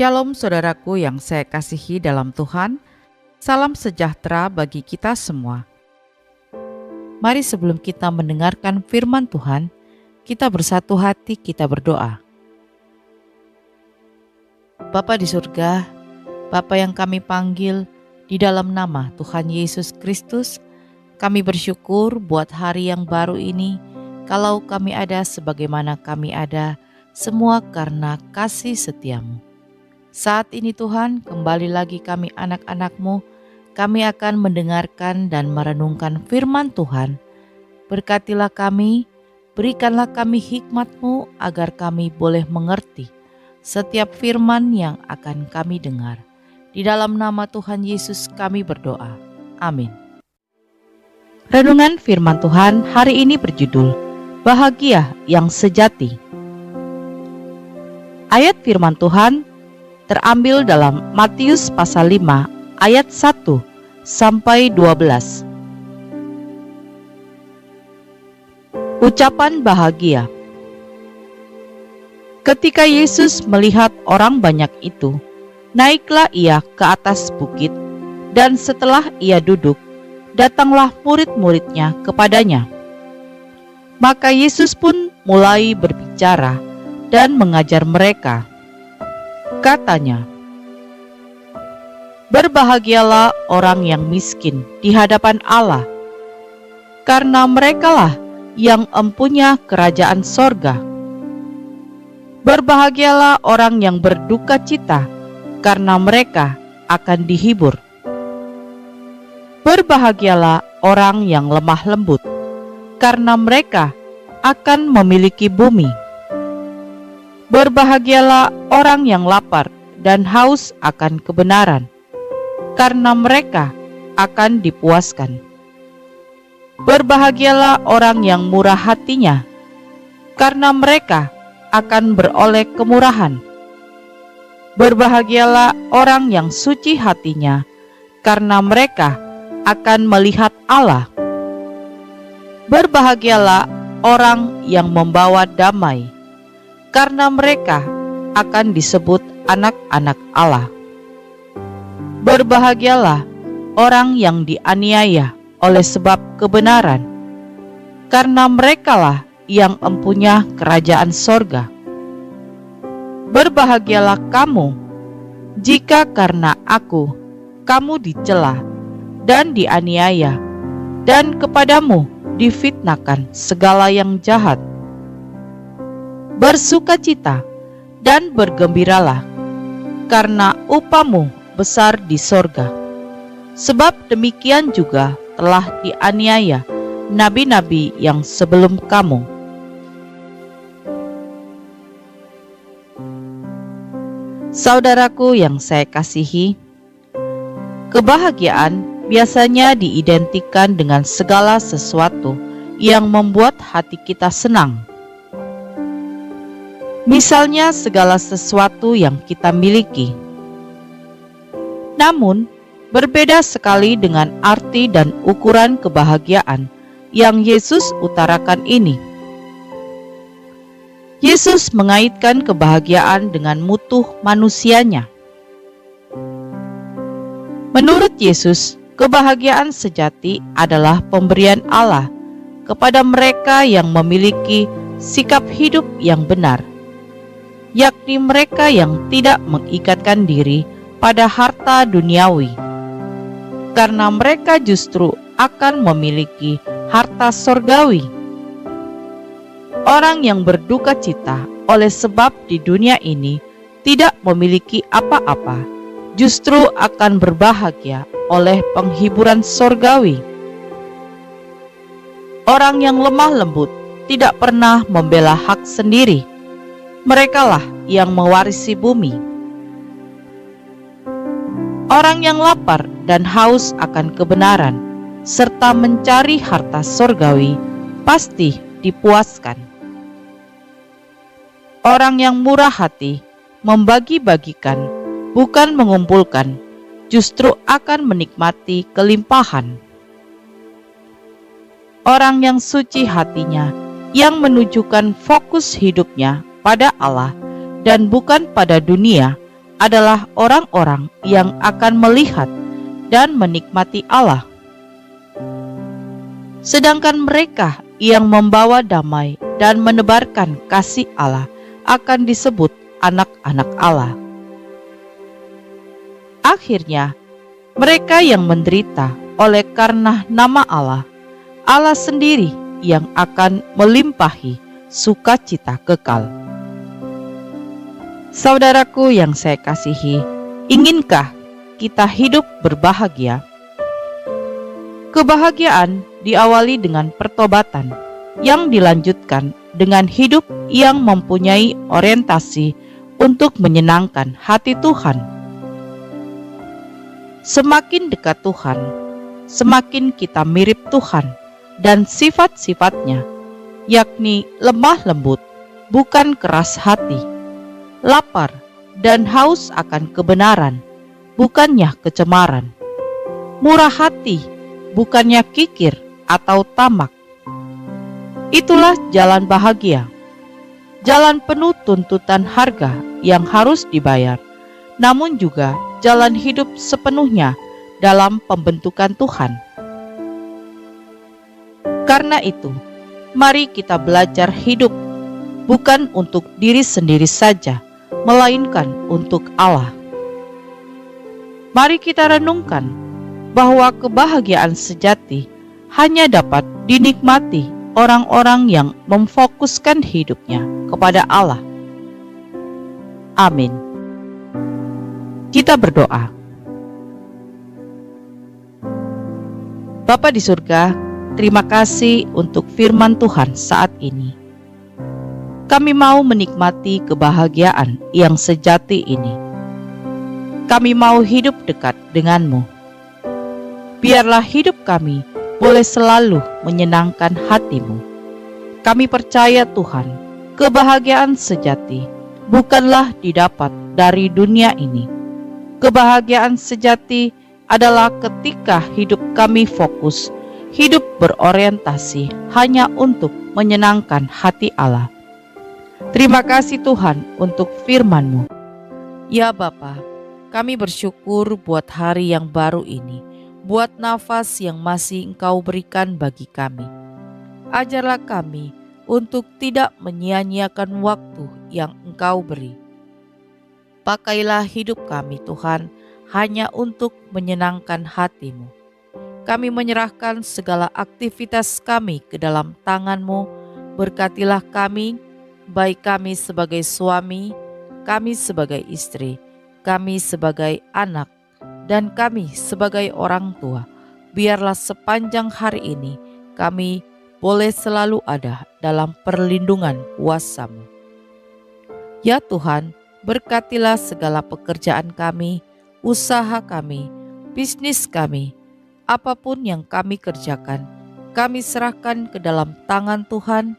Shalom saudaraku yang saya kasihi dalam Tuhan, salam sejahtera bagi kita semua. Mari sebelum kita mendengarkan firman Tuhan, kita bersatu hati, kita berdoa. Bapa di surga, Bapa yang kami panggil di dalam nama Tuhan Yesus Kristus, kami bersyukur buat hari yang baru ini, kalau kami ada sebagaimana kami ada, semua karena kasih setia-Mu. Saat ini Tuhan, kembali lagi kami anak-anak-Mu, kami akan mendengarkan dan merenungkan firman Tuhan. Berkatilah kami, berikanlah kami hikmat-Mu agar kami boleh mengerti setiap firman yang akan kami dengar. Di dalam nama Tuhan Yesus kami berdoa. Amin. Renungan firman Tuhan hari ini berjudul Bahagia yang Sejati. Ayat firman Tuhan terambil dalam Matius pasal 5 ayat 1 sampai 12. Ucapan bahagia. Ketika Yesus melihat orang banyak itu, naiklah ia ke atas bukit, dan setelah ia duduk, datanglah murid-muridnya kepadanya. Maka Yesus pun mulai berbicara dan mengajar mereka. Katanya, "Berbahagialah orang yang miskin di hadapan Allah, karena merekalah yang empunya kerajaan sorga. Berbahagialah orang yang berduka cita, karena mereka akan dihibur. Berbahagialah orang yang lemah lembut, karena mereka akan memiliki bumi. Berbahagialah orang yang lapar dan haus akan kebenaran, karena mereka akan dipuaskan. Berbahagialah orang yang murah hatinya, karena mereka akan beroleh kemurahan. Berbahagialah orang yang suci hatinya, karena mereka akan melihat Allah. Berbahagialah orang yang membawa damai, karena mereka akan disebut anak-anak Allah. Berbahagialah orang yang dianiaya oleh sebab kebenaran, karena merekalah yang empunya kerajaan sorga. Berbahagialah kamu, jika karena aku kamu dicela dan dianiaya, dan kepadamu difitnahkan segala yang jahat. Bersukacita dan bergembiralah, karena upahmu besar di sorga. Sebab demikian juga telah dianiaya nabi-nabi yang sebelum kamu." Saudaraku yang saya kasihi, kebahagiaan biasanya diidentikan dengan segala sesuatu yang membuat hati kita senang. Misalnya segala sesuatu yang kita miliki. Namun, berbeda sekali dengan arti dan ukuran kebahagiaan yang Yesus utarakan ini. Yesus mengaitkan kebahagiaan dengan mutu manusianya. Menurut Yesus, kebahagiaan sejati adalah pemberian Allah kepada mereka yang memiliki sikap hidup yang benar, yakni mereka yang tidak mengikatkan diri pada harta duniawi, karena mereka justru akan memiliki harta sorgawi. Orang yang berduka cita oleh sebab di dunia ini tidak memiliki apa-apa, justru akan berbahagia oleh penghiburan sorgawi. Orang yang lemah lembut tidak pernah membela hak sendiri. Merekalah yang mewarisi bumi. Orang yang lapar dan haus akan kebenaran, serta mencari harta sorgawi, pasti dipuaskan. Orang yang murah hati, membagi-bagikan, bukan mengumpulkan, justru akan menikmati kelimpahan. Orang yang suci hatinya, yang menunjukkan fokus hidupnya pada Allah dan bukan pada dunia, adalah orang-orang yang akan melihat dan menikmati Allah. Sedangkan mereka yang membawa damai dan menebarkan kasih Allah akan disebut anak-anak Allah. Akhirnya, mereka yang menderita oleh karena nama Allah, Allah sendiri yang akan melimpahi sukacita kekal. Saudaraku yang saya kasihi, inginkah kita hidup berbahagia? Kebahagiaan diawali dengan pertobatan yang dilanjutkan dengan hidup yang mempunyai orientasi untuk menyenangkan hati Tuhan. Semakin dekat Tuhan, semakin kita mirip Tuhan dan sifat-sifatnya, yakni lemah lembut, bukan keras hati, lapar dan haus akan kebenaran, bukannya kecemaran, murah hati, bukannya kikir atau tamak. Itulah jalan bahagia, jalan penuh tuntutan harga yang harus dibayar, namun juga jalan hidup sepenuhnya dalam pembentukan Tuhan. Karena itu, mari kita belajar hidup bukan untuk diri sendiri saja, melainkan untuk Allah. Mari kita renungkan bahwa kebahagiaan sejati hanya dapat dinikmati orang-orang yang memfokuskan hidupnya kepada Allah. Amin. Kita berdoa. Bapa di surga, terima kasih untuk firman Tuhan saat ini. Kami mau menikmati kebahagiaan yang sejati ini. Kami mau hidup dekat dengan-Mu. Biarlah hidup kami boleh selalu menyenangkan hati-Mu. Kami percaya Tuhan, kebahagiaan sejati bukanlah didapat dari dunia ini. Kebahagiaan sejati adalah ketika hidup kami fokus, hidup berorientasi hanya untuk menyenangkan hati Allah. Terima kasih Tuhan untuk firman-Mu. Ya Bapa, kami bersyukur buat hari yang baru ini, buat nafas yang masih Engkau berikan bagi kami. Ajarlah kami untuk tidak menyia-nyiakan waktu yang Engkau beri. Pakailah hidup kami Tuhan, hanya untuk menyenangkan hati-Mu. Kami menyerahkan segala aktivitas kami ke dalam tangan-Mu. Berkatilah kami, baik kami sebagai suami, kami sebagai istri, kami sebagai anak, dan kami sebagai orang tua. Biarlah sepanjang hari ini kami boleh selalu ada dalam perlindungan kuasa-Mu. Ya Tuhan, berkatilah segala pekerjaan kami, usaha kami, bisnis kami, apapun yang kami kerjakan, kami serahkan ke dalam tangan Tuhan.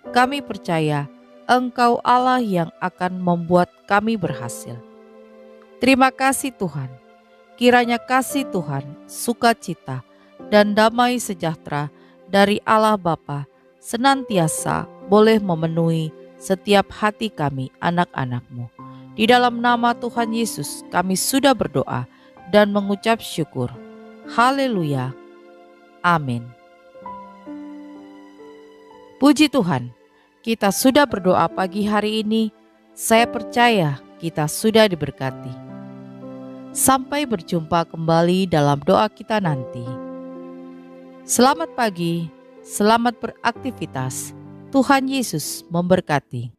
Kami percaya Engkau Allah yang akan membuat kami berhasil. Terima kasih Tuhan. Kiranya kasih Tuhan, sukacita, dan damai sejahtera dari Allah Bapa senantiasa boleh memenuhi setiap hati kami anak-anak-Mu. Di dalam nama Tuhan Yesus kami sudah berdoa dan mengucap syukur. Haleluya. Amin. Puji Tuhan, kita sudah berdoa pagi hari ini. Saya percaya kita sudah diberkati. Sampai berjumpa kembali dalam doa kita nanti. Selamat pagi, selamat beraktivitas. Tuhan Yesus memberkati.